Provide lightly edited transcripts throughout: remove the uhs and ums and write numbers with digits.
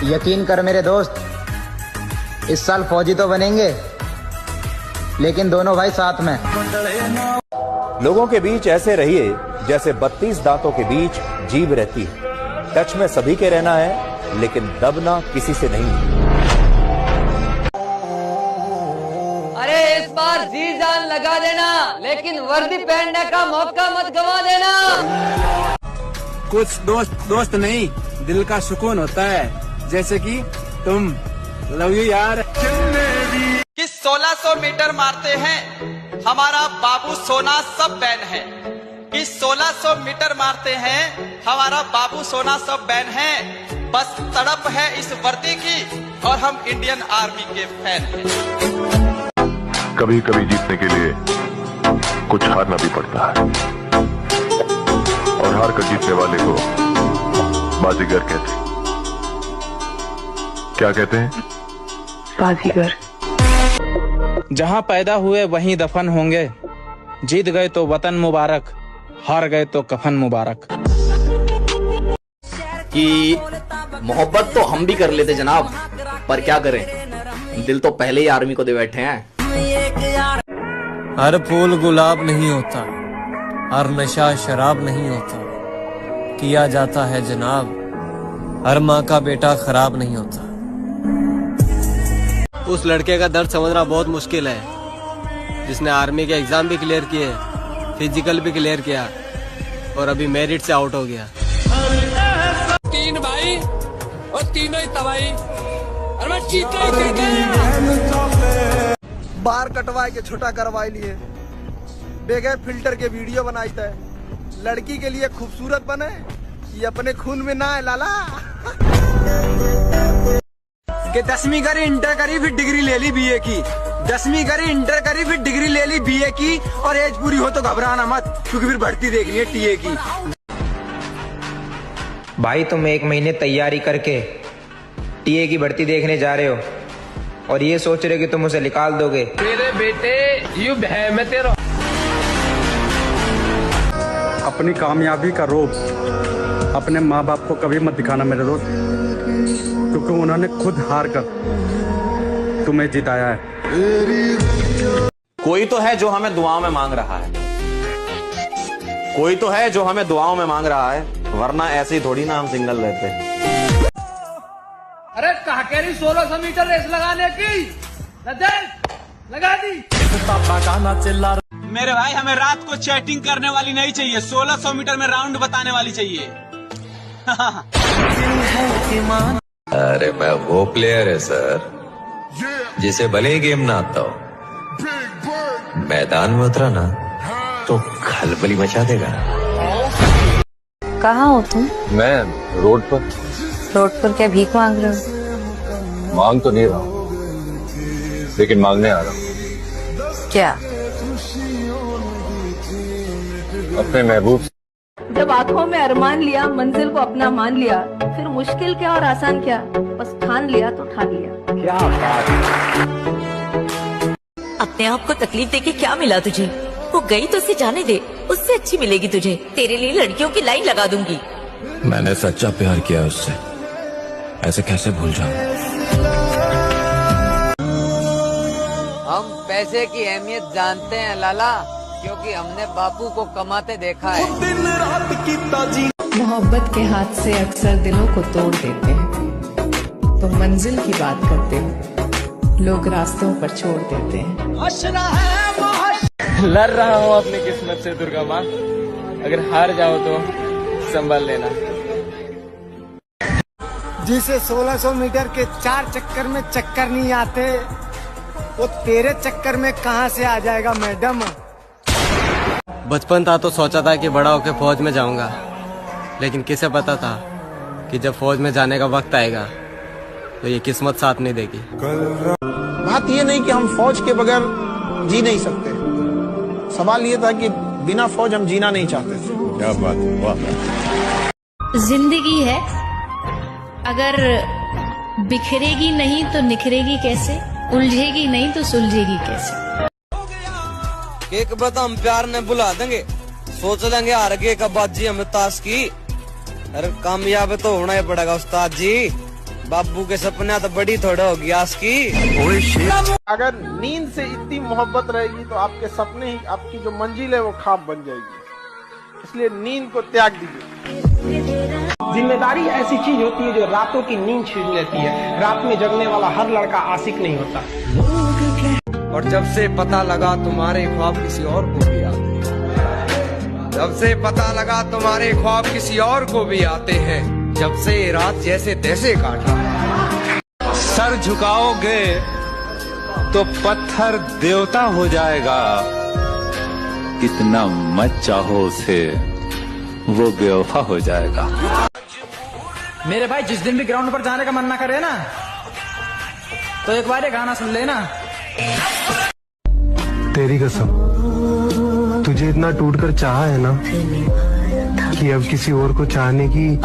यकीन कर मेरे दोस्त, इस साल फौजी तो बनेंगे, लेकिन दोनों भाई साथ में। लोगों के बीच ऐसे रहिए जैसे 32 दांतों के बीच जीभ रहती है। टच में सभी के रहना है, लेकिन दबना किसी से नहीं। अरे इस बार जी जान लगा देना, लेकिन वर्दी पहनने का मौका मत गवा देना। कुछ दोस्त नहीं, दिल का सुकून होता है, जैसे कि तुम। लव यू यार। कि 1600 मीटर मारते हैं हमारा बाबू सोना सब बैन है, कि 1600 मीटर मारते हैं हमारा बाबू सोना सब बैन है। बस तड़प है इस वर्दी की और हम इंडियन आर्मी के फैन हैं। कभी कभी जीतने के लिए कुछ हारना भी पड़ता है, और हार कर जीतने वाले को बाजीगर कहते हैं। क्या कहते हैं? बाजीगर। जहाँ पैदा हुए वहीं दफन होंगे, जीत गए तो वतन मुबारक, हार गए तो कफन मुबारक। कि मोहब्बत तो हम भी कर लेते जनाब, पर क्या करें, दिल तो पहले ही आर्मी को दे बैठे हैं। हर फूल गुलाब नहीं होता, हर नशा शराब नहीं होता, किया जाता है जनाब, हर माँ का बेटा खराब नहीं होता। उस लड़के का दर्द समझना बहुत मुश्किल है, जिसने आर्मी के एग्जाम भी क्लियर किए, फिजिकल भी क्लियर किया और अभी मेरिट से आउट हो गया। 3 भाई और तीनों ही तबाही, और मैं चीते बार कटवाए के छोटा करवाई लिए, बेगैर फिल्टर के वीडियो बनाई थे। लड़की के लिए खूबसूरत बने, ये अपने खून में ना है लाला। कि 10वीं करी, इंटर करी, फिर डिग्री ले ली बीए की। 10वीं करी, इंटर करी, फिर डिग्री ले ली बीए की, और एज पूरी हो तो घबराना मत, क्योंकि फिर भर्ती देखनी है टीए की। भाई तुम 1 महीने तैयारी करके टीए की भर्ती देखने जा रहे हो और ये सोच रहे हो कि तुम उसे निकाल दोगे। तेरे बेटे यू है मैं तेरा। अपनी कामयाबी का रोब अपने माँ बाप को कभी मत दिखाना मेरे दोस्त, क्योंकि उन्होंने खुद हार कर तुम्हें जिताया है। कोई तो है जो हमें दुआओं में मांग रहा है, कोई तो है जो हमें दुआओं में मांग रहा है, वरना ऐसे ही थोड़ी ना हम सिंगल रहते हैं। अरे कहा कह रही 1600 मीटर रेस लगाने की, लगा दी। मेरे भाई हमें रात को चैटिंग करने वाली नहीं चाहिए, 1600 मीटर में राउंड बताने वाली चाहिए। अरे मैं वो प्लेयर है सर, जिसे भले ही गेम ना आता हो, मैदान में उतरा ना तो खलबली मचा देगा। कहाँ हो तुम? मैं रोड पर। रोड पर क्या भीख मांग रहे हो? मांग तो नहीं रहा हूँ, लेकिन मांगने आ रहा हूँ। क्या? अपने महबूब। जब आंखों में अरमान लिया, मंजिल को अपना मान लिया, फिर मुश्किल क्या और आसान क्या, बस ठान लिया तो ठान लिया। क्या बात। अपने आप को तकलीफ देके क्या मिला तुझे? वो गई तो उसे जाने दे, उससे अच्छी मिलेगी तुझे। तेरे लिए लड़कियों की लाइन लगा दूंगी। मैंने सच्चा प्यार किया उससे, ऐसे कैसे भूल जाऊं? हम पैसे की अहमियत जानते हैं लाला, क्योंकि हमने बापू को कमाते देखा है। मोहब्बत के हाथ से अक्सर दिलों को तोड़ देते हैं, तो मंजिल की बात करते हो, लोग रास्तों पर छोड़ देते हैं। लड़ रहा हूँ अपनी किस्मत से दुर्गा माँ, अगर हार जाओ तो संभाल लेना। जिसे 1600 मीटर के 4 चक्कर में चक्कर नहीं आते, वो तेरे चक्कर में कहाँ से आ जाएगा मैडम। बचपन था तो सोचा था कि बड़ा होकर फौज में जाऊंगा, लेकिन किसे पता था कि जब फौज में जाने का वक्त आएगा तो ये किस्मत साथ नहीं देगी। बात ये नहीं कि हम फौज के बगैर जी नहीं सकते, सवाल ये था कि बिना फौज हम जीना नहीं चाहते। क्या बात है, वाह। जिंदगी है, अगर बिखरेगी नहीं तो निखरेगी कैसे, उलझेगी नहीं तो सुलझेगी कैसे। एक बात हम प्यार ने बुला देंगे, सोच लेंगे हार के कबाजी हमें ताश की। अरे कामयाब तो होना ही पड़ेगा उस्ताद जी। बाबू के सपना तो बड़ी थोड़ा होगी आज की। अगर नींद से इतनी मोहब्बत रहेगी तो आपके सपने ही आपकी जो मंजिल है वो ख्वाब बन जाएगी। इसलिए नींद को त्याग दीजिए। जिम्मेदारी ऐसी चीज होती है जो रातों की नींद छीन लेती है। रात में जगने वाला हर लड़का आशिक नहीं होता। और जब से पता लगा तुम्हारे ख्वाब किसी और को भी आते हैं, जब से पता लगा तुम्हारे ख्वाब किसी और को भी आते हैं, जब से रात जैसे तैसे काटा। सर झुकाओगे तो पत्थर देवता हो जाएगा, कितना मत चाहो उसे वो बेवफा हो जाएगा। मेरे भाई जिस दिन भी ग्राउंड पर जाने का मन ना करे ना तो एक बार ये गाना सुन लेना। तेरी कसम तुझे इतना टूट कर चाहा है ना कि अब किसी और को चाहने की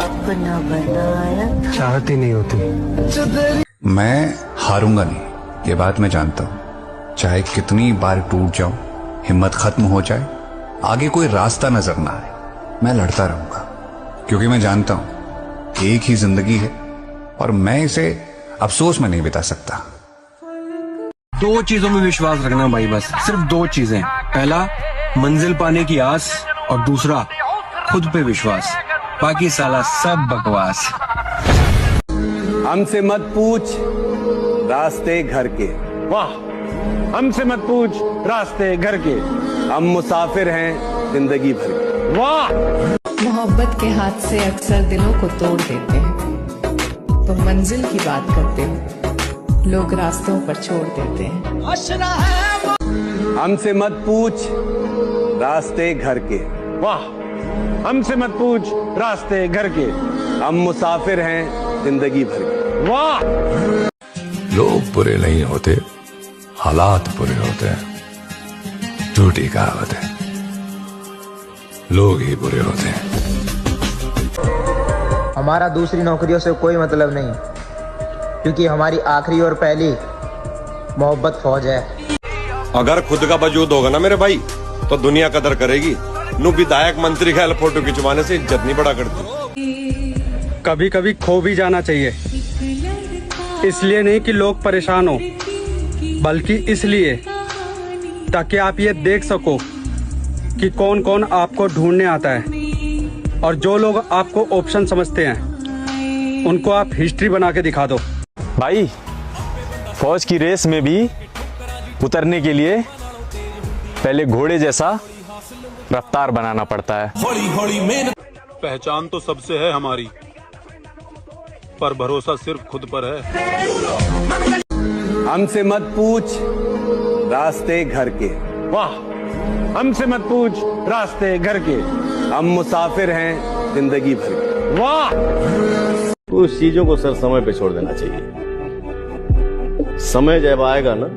चाहत ही नहीं होती। मैं हारूंगा नहीं, ये बात मैं जानता हूँ। चाहे कितनी बार टूट जाऊं, हिम्मत खत्म हो जाए, आगे कोई रास्ता नजर ना आए, मैं लड़ता रहूंगा, क्योंकि मैं जानता हूं एक ही जिंदगी है और मैं इसे अफसोस में नहीं बिता सकता। दो चीजों में विश्वास रखना भाई, बस सिर्फ दो चीजें। पहला मंजिल पाने की आस और दूसरा खुद पे विश्वास। बाकी साला सब बकवास। हमसे मत पूछ रास्ते घर के, वाह हमसे मत पूछ रास्ते घर के, हम मुसाफिर हैं जिंदगी भर के, वाह। मोहब्बत के हाथ से अक्सर दिलों को तोड़ देते हैं। तुम मंजिल की बात करते हो, लोग रास्तों पर छोड़ देते हैं। हमसे मत पूछ रास्ते घर के, वाह हमसे मत पूछ रास्ते घर के, हम मुसाफिर हैं जिंदगी भर के, वाह। लोग बुरे नहीं होते, हालात बुरे होते हैं। झूठी कहावत है, लोग ही बुरे होते हैं। हमारा दूसरी नौकरियों से कोई मतलब नहीं, क्योंकि हमारी आखिरी और पहली मोहब्बत फौज है। अगर खुद का वजूद होगा ना मेरे भाई तो दुनिया कदर करेगी। नु विधायक मंत्री का फोटो खिंचवाने से इज्जत नहीं बढ़ा करती। कभी कभी खो भी जाना चाहिए, इसलिए नहीं कि लोग परेशान हो, बल्कि इसलिए ताकि आप ये देख सको कि कौन कौन आपको ढूंढने आता है, और जो लोग आपको ऑप्शन समझते हैं उनको आप हिस्ट्री बना के दिखा दो। भाई फौज की रेस में भी उतरने के लिए पहले घोड़े जैसा रफ्तार बनाना पड़ता है। पहचान तो सबसे है हमारी, पर भरोसा सिर्फ खुद पर है। हमसे मत पूछ रास्ते घर के, वाह हमसे मत पूछ रास्ते घर के, हम मुसाफिर हैं जिंदगी भर के, वाह। कुछ चीजों को सर समय पे छोड़ देना चाहिए। समय जब आएगा ना,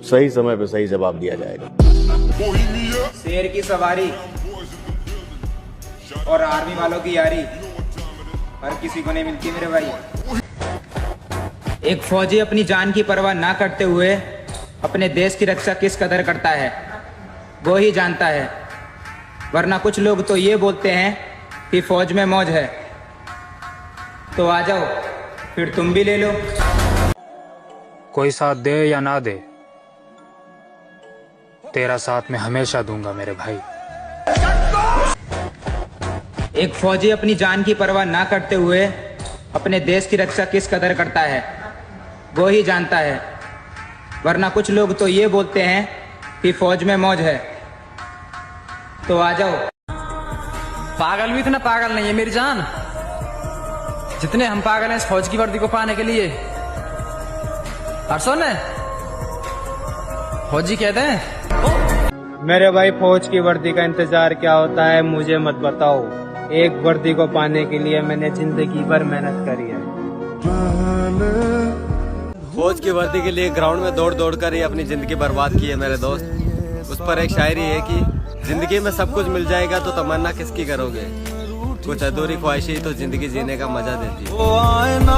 सही समय पे सही जवाब दिया जाएगा। शेर की सवारी और आर्मी वालों की यारी हर किसी को नहीं मिलती मेरे भाई। एक फौजी अपनी जान की परवाह ना करते हुए अपने देश की रक्षा किस कदर करता है वो ही जानता है, वरना कुछ लोग तो ये बोलते हैं कि फौज में मौज है। तो आ जाओ फिर तुम भी ले लो। कोई साथ दे या ना दे, तेरा साथ मैं हमेशा दूंगा मेरे भाई। एक फौजी अपनी जान की परवाह ना करते हुए अपने देश की रक्षा किस कदर करता है वो ही जानता है, वरना कुछ लोग तो ये बोलते हैं कि फौज में मौज है। तो आ जाओ। पागल भी इतना पागल नहीं है मेरी जान जितने हम पागल हैं इस फौज की वर्दी को पाने के लिए। और सुन, फौजी कहते हैं मेरे भाई फौज की वर्दी का इंतजार क्या होता है मुझे मत बताओ। एक वर्दी को पाने के लिए मैंने जिंदगी भर मेहनत करी है। फौज की वर्दी के लिए ग्राउंड में दौड़ दौड़ कर ही अपनी जिंदगी बर्बाद की है मेरे दोस्त। उस पर एक शायरी है कि जिंदगी में सब कुछ मिल जाएगा तो तमन्ना किसकी करोगे, कुछ अधूरी ख्वाहिशें तो जिंदगी जीने का मजा देती है।